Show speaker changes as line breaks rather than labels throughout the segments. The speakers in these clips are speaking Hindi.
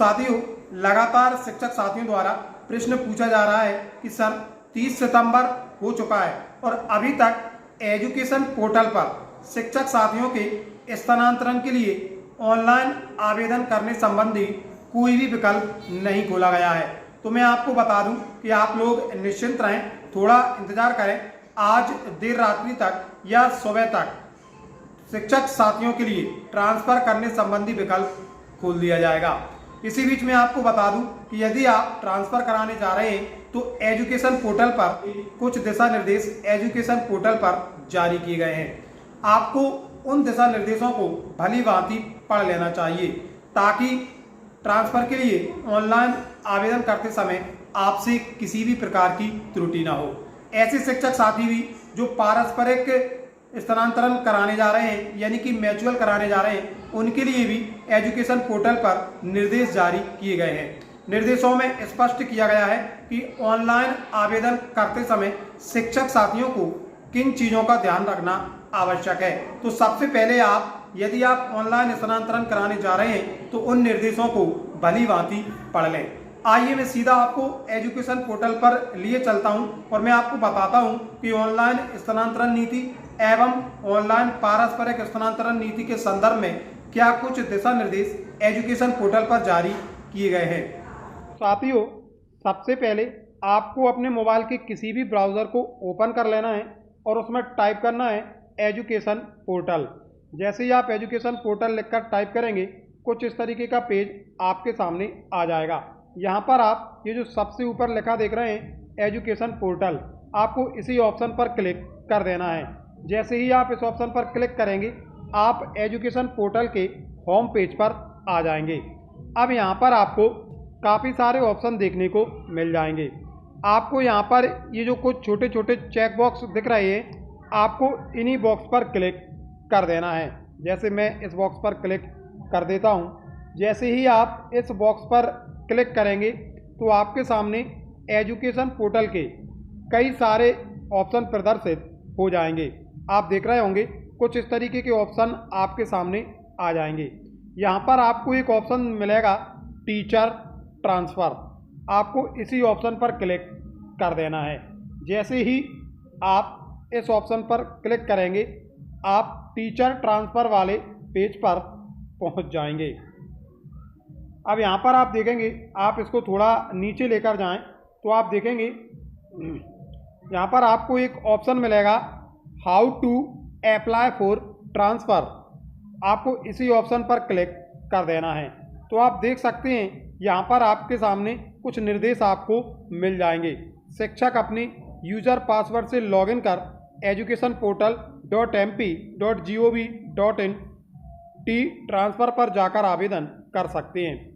साथियों, लगातार शिक्षक साथियों द्वारा प्रश्न पूछा जा रहा है कि सर 30 सितंबर हो चुका है और अभी तक एजुकेशन पोर्टल पर शिक्षक साथियों के स्थानांतरण के लिए ऑनलाइन आवेदन करने संबंधी कोई भी विकल्प नहीं खोला गया है। तो मैं आपको बता दूं कि आप लोग निश्चिंत रहें, थोड़ा इंतजार करें। आज देर रात्रि तक या सुबह तक शिक्षक साथियों के लिए ट्रांसफर करने संबंधी विकल्प खोल दिया जाएगा। इसी बीच में आपको बता दूं कि यदि आप ट्रांसफर कराने जा रहे हैं तो एजुकेशन पोर्टल पर कुछ दिशा निर्देश एजुकेशन पोर्टल पर जारी किए गए हैं। आपको उन दिशा निर्देशों को भली भांति पढ़ लेना चाहिए ताकि ट्रांसफर के लिए ऑनलाइन आवेदन करते समय आपसे किसी भी प्रकार की त्रुटि ना हो। ऐसे शिक्षक साथी भी जो पारस्परिक स्थानांतरण कराने जा रहे हैं यानी कि म्यूचुअल कराने जा रहे हैं, उनके लिए भी एजुकेशन पोर्टल पर निर्देश जारी किए गए हैं। निर्देशों में स्पष्ट किया गया है कि ऑनलाइन आवेदन करते समय शिक्षक साथियों को किन चीज़ों का ध्यान रखना आवश्यक है। तो सबसे पहले यदि आप ऑनलाइन स्थानांतरण कराने जा रहे हैं तो उन निर्देशों को भली भांति पढ़ लें। आइए मैं सीधा आपको एजुकेशन पोर्टल पर लिए चलता हूं और मैं आपको बताता हूं कि ऑनलाइन स्थानांतरण नीति एवं ऑनलाइन पारस्परिक स्थानांतरण नीति के संदर्भ में क्या कुछ दिशा निर्देश एजुकेशन पोर्टल पर जारी किए गए हैं। साथियों, सबसे पहले आपको अपने मोबाइल के किसी भी ब्राउज़र को ओपन कर लेना है और उसमें टाइप करना है एजुकेशन पोर्टल। जैसे ही आप एजुकेशन पोर्टल लिखकर टाइप करेंगे, कुछ इस तरीके का पेज आपके सामने आ जाएगा। यहाँ पर आप ये जो सबसे ऊपर लिखा देख रहे हैं एजुकेशन पोर्टल, आपको इसी ऑप्शन पर क्लिक कर देना है। जैसे ही आप इस ऑप्शन पर क्लिक करेंगे, आप एजुकेशन पोर्टल के होम पेज पर आ जाएंगे। अब यहाँ पर आपको काफ़ी सारे ऑप्शन देखने को मिल जाएंगे। आपको यहाँ पर ये जो कुछ छोटे छोटे चेक बॉक्स दिख रहे हैं, आपको इन्हीं बॉक्स पर क्लिक कर देना है। जैसे मैं इस बॉक्स पर क्लिक कर देता हूँ। जैसे ही आप इस बॉक्स पर क्लिक करेंगे तो आपके सामने एजुकेशन पोर्टल के कई सारे ऑप्शन प्रदर्शित हो जाएंगे। आप देख रहे होंगे कुछ इस तरीके के ऑप्शन आपके सामने आ जाएंगे। यहाँ पर आपको एक ऑप्शन मिलेगा टीचर ट्रांसफ़र, आपको इसी ऑप्शन पर क्लिक कर देना है। जैसे ही आप इस ऑप्शन पर क्लिक करेंगे, आप टीचर ट्रांसफ़र वाले पेज पर पहुंच जाएंगे। अब यहाँ पर आप देखेंगे, आप इसको थोड़ा नीचे लेकर जाएं तो आप देखेंगे यहाँ पर आपको एक ऑप्शन मिलेगा how to apply for transfer, आपको इसी ऑप्शन पर क्लिक कर देना है। तो आप देख सकते हैं यहाँ पर आपके सामने कुछ निर्देश आपको मिल जाएंगे। शिक्षक अपने यूज़र पासवर्ड से लॉगिन कर educationportal.mp.gov.in ट्रांसफ़र पर जाकर आवेदन कर सकते हैं।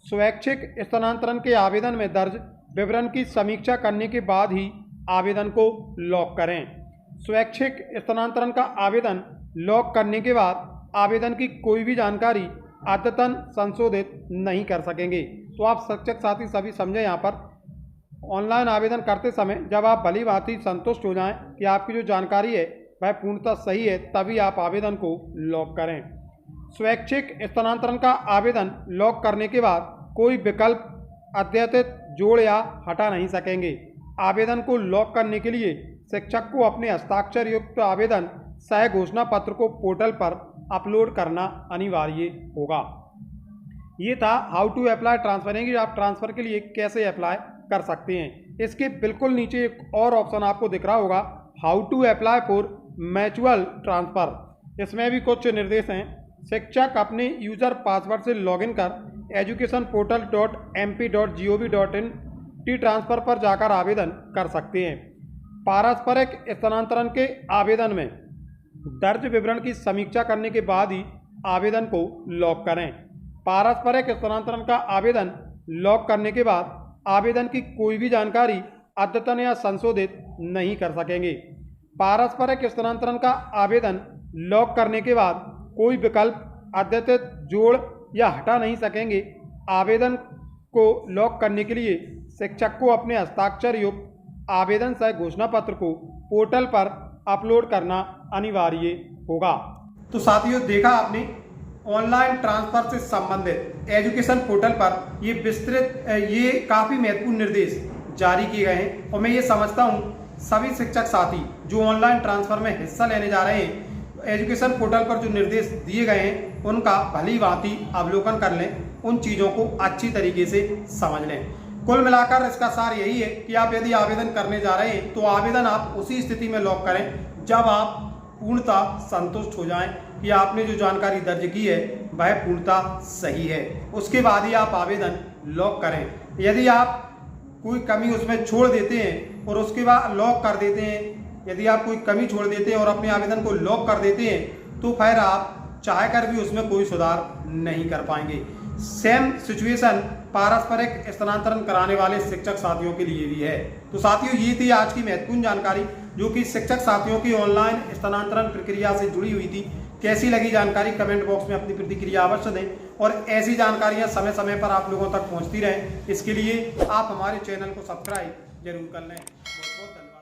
स्वैच्छिक स्थानांतरण के आवेदन में दर्ज विवरण की समीक्षा करने के बाद ही आवेदन को लॉक करें। स्वैच्छिक स्थानांतरण का आवेदन लॉक करने के बाद आवेदन की कोई भी जानकारी अद्यतन संशोधित नहीं कर सकेंगे। तो आप शिक्षक साथी सभी समझें, यहाँ पर ऑनलाइन आवेदन करते समय जब आप भली भांति संतुष्ट हो जाएं कि आपकी जो जानकारी है वह पूर्णतः सही है, तभी आप आवेदन को लॉक करें। स्वैच्छिक स्थानांतरण का आवेदन लॉक करने के बाद कोई विकल्प अद्यतित जोड़ या हटा नहीं सकेंगे। आवेदन को लॉक करने के लिए शिक्षक को अपने हस्ताक्षर युक्त आवेदन सह घोषणा पत्र को पोर्टल पर अपलोड करना अनिवार्य होगा। ये था हाउ टू अप्लाई ट्रांसफर, कि आप ट्रांसफ़र के लिए कैसे अप्लाई कर सकते हैं। इसके बिल्कुल नीचे एक और ऑप्शन आपको दिख रहा होगा how to apply for mutual transfer. इसमें भी कुछ निर्देश हैं। शिक्षक अपने यूज़र पासवर्ड से लॉगिन कर educationportal.mp.gov.in ट्रांसफ़र पर जाकर आवेदन कर सकते हैं। पारस्परिक स्थानांतरण के आवेदन में दर्ज विवरण की समीक्षा करने के बाद ही आवेदन को लॉक करें। पारस्परिक स्थानांतरण का आवेदन लॉक करने के बाद आवेदन की कोई भी जानकारी अद्यतन या संशोधित नहीं कर सकेंगे। पारस्परिक स्थानांतरण का आवेदन लॉक करने के बाद कोई विकल्प अद्यतित जोड़ या हटा नहीं सकेंगे। आवेदन को लॉक करने के लिए शिक्षक को अपने हस्ताक्षर युक्त आवेदन सह घोषणा पत्र को पोर्टल पर अपलोड करना अनिवार्य होगा। तो साथियों, देखा आपने ऑनलाइन ट्रांसफर से संबंधित एजुकेशन पोर्टल पर ये काफ़ी महत्वपूर्ण निर्देश जारी किए गए हैं और मैं ये समझता हूँ सभी शिक्षक साथी जो ऑनलाइन ट्रांसफर में हिस्सा लेने जा रहे हैं, एजुकेशन पोर्टल पर जो निर्देश दिए गए हैं उनका भली भांति अवलोकन कर लें, उन चीज़ों को अच्छी तरीके से समझ लें। कुल मिलाकर इसका सार यही है कि आप यदि आवेदन करने जा रहे हैं तो आवेदन आप उसी स्थिति में लॉक करें जब आप पूर्णतः संतुष्ट हो जाएं कि आपने जो जानकारी दर्ज की है वह पूर्णतः सही है। उसके बाद ही आप आवेदन लॉक करें। यदि आप कोई कमी उसमें छोड़ देते हैं और उसके बाद लॉक कर देते हैं, यदि आप कोई कमी छोड़ देते हैं और अपने आवेदन को लॉक कर देते हैं तो फिर आप चाहकर भी उसमें कोई सुधार नहीं कर पाएंगे। सेम सिचुएशन पारस्परिक स्थानांतरण कराने वाले शिक्षक साथियों के लिए भी है। तो साथियों, ये थी आज की महत्वपूर्ण जानकारी जो कि शिक्षक साथियों की ऑनलाइन स्थानांतरण प्रक्रिया से जुड़ी हुई थी। कैसी लगी जानकारी कमेंट बॉक्स में अपनी प्रतिक्रिया अवश्य दें और ऐसी जानकारियां समय समय पर आप लोगों तक पहुंचती रहें। इसके लिए आप हमारे चैनल को सब्सक्राइब जरूर कर लें। बहुत बहुत धन्यवाद।